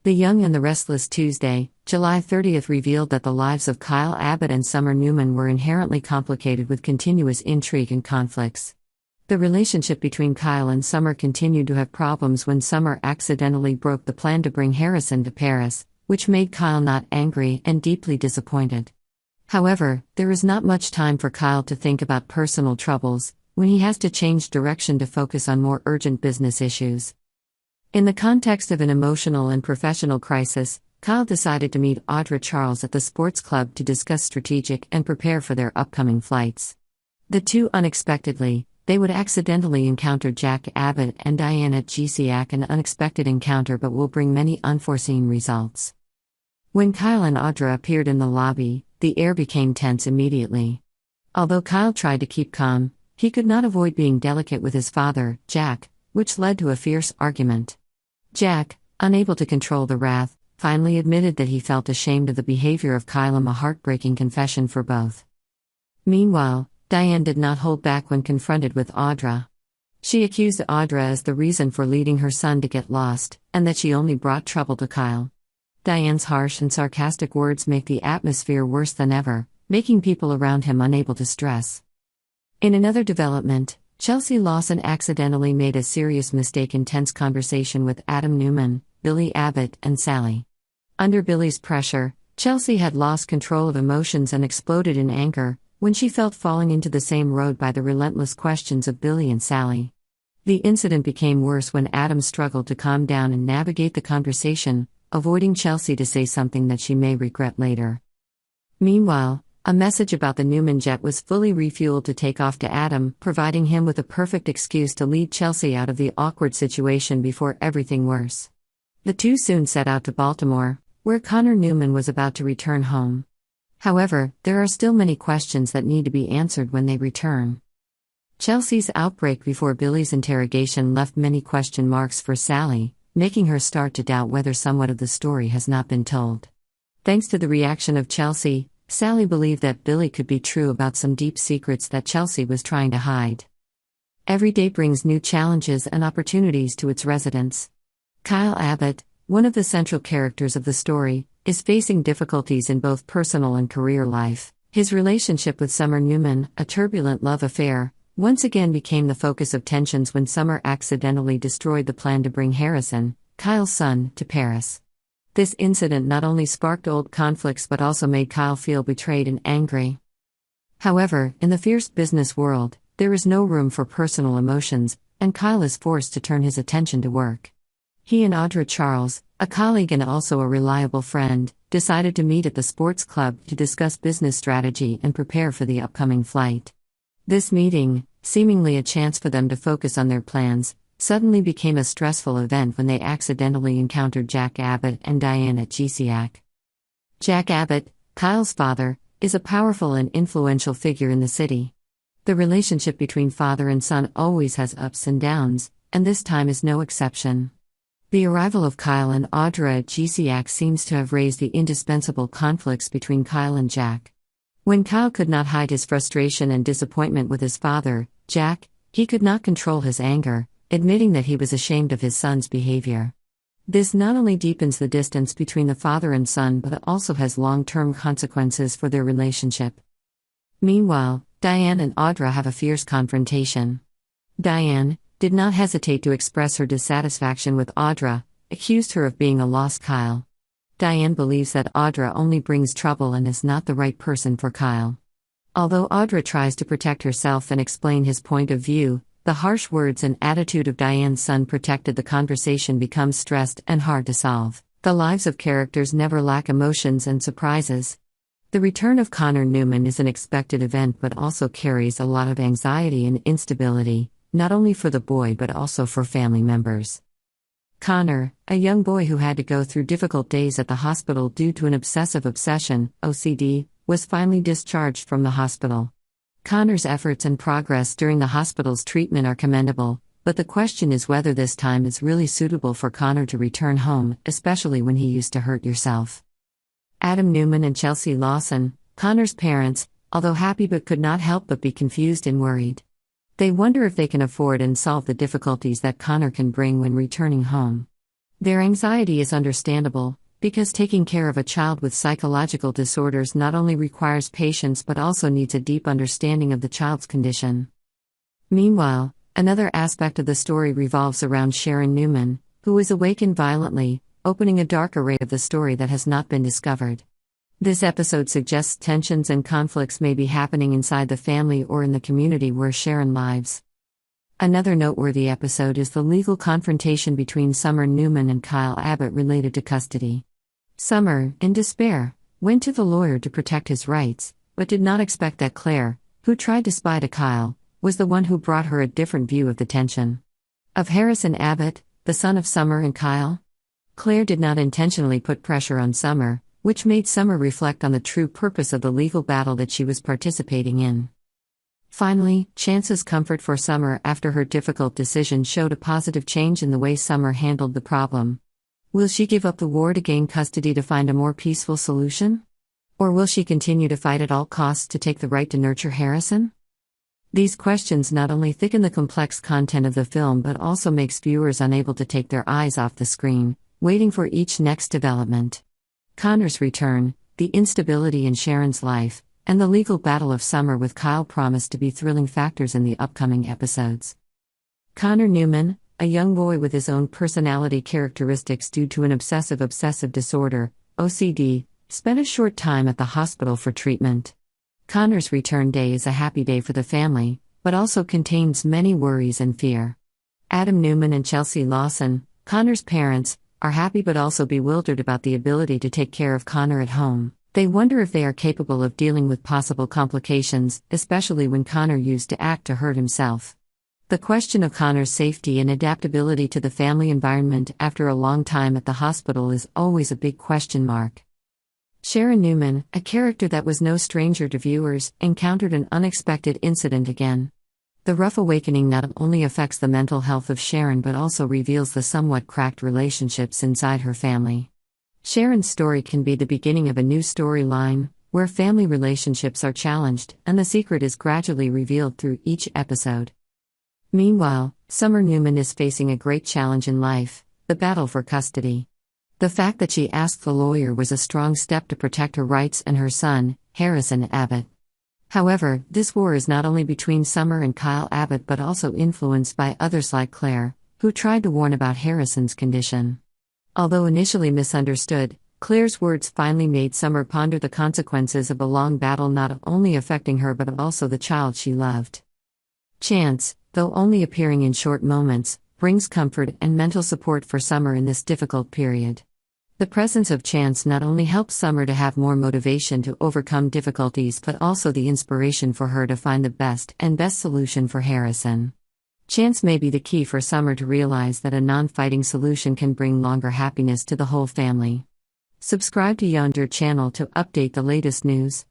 The Young and the Restless Tuesday, July 30th revealed that the lives of Kyle Abbott and Summer Newman were inherently complicated with continuous intrigue and conflicts. The relationship between Kyle and Summer continued to have problems when Summer accidentally broke the plan to bring Harrison to Paris, which made Kyle not angry and deeply disappointed. However, there is not much time for Kyle to think about personal troubles, when he has to change direction to focus on more urgent business issues. In the context of an emotional and professional crisis, Kyle decided to meet Audra Charles at the sports club to discuss strategic and prepare for their upcoming flights. The two unexpectedly, they would accidentally encounter Jack Abbott and Diane at GCAC, an unexpected encounter but will bring many unforeseen results. When Kyle and Audra appeared in the lobby, the air became tense immediately. Although Kyle tried to keep calm, he could not avoid being delicate with his father, Jack, which led to a fierce argument. Jack, unable to control the wrath, finally admitted that he felt ashamed of the behavior of Kyle, a heartbreaking confession for both. Meanwhile, Diane did not hold back when confronted with Audra. She accused Audra as the reason for leading her son to get lost, and that she only brought trouble to Kyle. Diane's harsh and sarcastic words make the atmosphere worse than ever, making people around him unable to stress. In another development, Chelsea Lawson accidentally made a serious mistake in tense conversation with Adam Newman, Billy Abbott, and Sally. Under Billy's pressure, Chelsea had lost control of emotions and exploded in anger, when she felt falling into the same road by the relentless questions of Billy and Sally. The incident became worse when Adam struggled to calm down and navigate the conversation, avoiding Chelsea to say something that she may regret later. Meanwhile, a message about the Newman jet was fully refueled to take off to Adam, providing him with a perfect excuse to lead Chelsea out of the awkward situation before everything worse. The two soon set out to Baltimore, where Connor Newman was about to return home. However, there are still many questions that need to be answered when they return. Chelsea's outbreak before Billy's interrogation left many question marks for Sally, making her start to doubt whether somewhat of the story has not been told. Thanks to the reaction of Chelsea, Sally believed that Billy could be true about some deep secrets that Chelsea was trying to hide. Every day brings new challenges and opportunities to its residents. Kyle Abbott, one of the central characters of the story, is facing difficulties in both personal and career life. His relationship with Summer Newman, a turbulent love affair, once again became the focus of tensions when Summer accidentally destroyed the plan to bring Harrison, Kyle's son, to Paris. This incident not only sparked old conflicts but also made Kyle feel betrayed and angry. However, in the fierce business world, there is no room for personal emotions, and Kyle is forced to turn his attention to work. He and Audra Charles, a colleague and also a reliable friend, decided to meet at the sports club to discuss business strategy and prepare for the upcoming flight. This meeting, seemingly a chance for them to focus on their plans, suddenly became a stressful event when they accidentally encountered Jack Abbott and Diane at GCAC. Jack Abbott, Kyle's father, is a powerful and influential figure in the city. The relationship between father and son always has ups and downs, and this time is no exception. The arrival of Kyle and Audra at GCAC seems to have raised the indispensable conflicts between Kyle and Jack. When Kyle could not hide his frustration and disappointment with his father, Jack, he could not control his anger, admitting that he was ashamed of his son's behavior. This not only deepens the distance between the father and son but also has long-term consequences for their relationship. Meanwhile, Diane and Audra have a fierce confrontation. Diane did not hesitate to express her dissatisfaction with Audra, accused her of being a lost Kyle. Diane believes that Audra only brings trouble and is not the right person for Kyle. Although Audra tries to protect herself and explain his point of view, the harsh words and attitude of Diane's son protected the conversation becomes stressed and hard to solve. The lives of characters never lack emotions and surprises. The return of Connor Newman is an expected event but also carries a lot of anxiety and instability, not only for the boy but also for family members. Connor, a young boy who had to go through difficult days at the hospital due to an obsessive obsession, OCD, was finally discharged from the hospital. Connor's efforts and progress during the hospital's treatment are commendable, but the question is whether this time is really suitable for Connor to return home, especially when he used to hurt yourself. Adam Newman and Chelsea Lawson, Connor's parents, although happy but could not help but be confused and worried. They wonder if they can afford and solve the difficulties that Connor can bring when returning home. Their anxiety is understandable, because taking care of a child with psychological disorders not only requires patience but also needs a deep understanding of the child's condition. Meanwhile, another aspect of the story revolves around Sharon Newman, who is awakened violently, opening a dark array of the story that has not been discovered. This episode suggests tensions and conflicts may be happening inside the family or in the community where Sharon lives. Another noteworthy episode is the legal confrontation between Summer Newman and Kyle Abbott related to custody. Summer, in despair, went to the lawyer to protect his rights, but did not expect that Claire, who tried to spy to Kyle, was the one who brought her a different view of the tension. Of Harrison Abbott, the son of Summer and Kyle? Claire did not intentionally put pressure on Summer, which made Summer reflect on the true purpose of the legal battle that she was participating in. Finally, Chance's comfort for Summer after her difficult decision showed a positive change in the way Summer handled the problem. Will she give up the war to gain custody to find a more peaceful solution? Or will she continue to fight at all costs to take the right to nurture Harrison? These questions not only thicken the complex content of the film but also makes viewers unable to take their eyes off the screen, waiting for each next development. Connor's return, the instability in Sharon's life, and the legal battle of Summer with Kyle promise to be thrilling factors in the upcoming episodes. Connor Newman, a young boy with his own personality characteristics due to an obsessive disorder, OCD, spent a short time at the hospital for treatment. Connor's return day is a happy day for the family, but also contains many worries and fear. Adam Newman and Chelsea Lawson, Connor's parents, are happy but also bewildered about the ability to take care of Connor at home. They wonder if they are capable of dealing with possible complications, especially when Connor used to act to hurt himself. The question of Connor's safety and adaptability to the family environment after a long time at the hospital is always a big question mark. Sharon Newman, a character that was no stranger to viewers, encountered an unexpected incident again. The rough awakening not only affects the mental health of Sharon but also reveals the somewhat cracked relationships inside her family. Sharon's story can be the beginning of a new storyline, where family relationships are challenged and the secret is gradually revealed through each episode. Meanwhile, Summer Newman is facing a great challenge in life, the battle for custody. The fact that she asked the lawyer was a strong step to protect her rights and her son, Harrison Abbott. However, this war is not only between Summer and Kyle Abbott but also influenced by others like Claire, who tried to warn about Harrison's condition. Although initially misunderstood, Claire's words finally made Summer ponder the consequences of a long battle not only affecting her but also the child she loved. Chance, though only appearing in short moments, brings comfort and mental support for Summer in this difficult period. The presence of Chance not only helps Summer to have more motivation to overcome difficulties but also the inspiration for her to find the best solution for Harrison. Chance may be the key for Summer to realize that a non-fighting solution can bring longer happiness to the whole family. Subscribe to Yonder channel to update the latest news.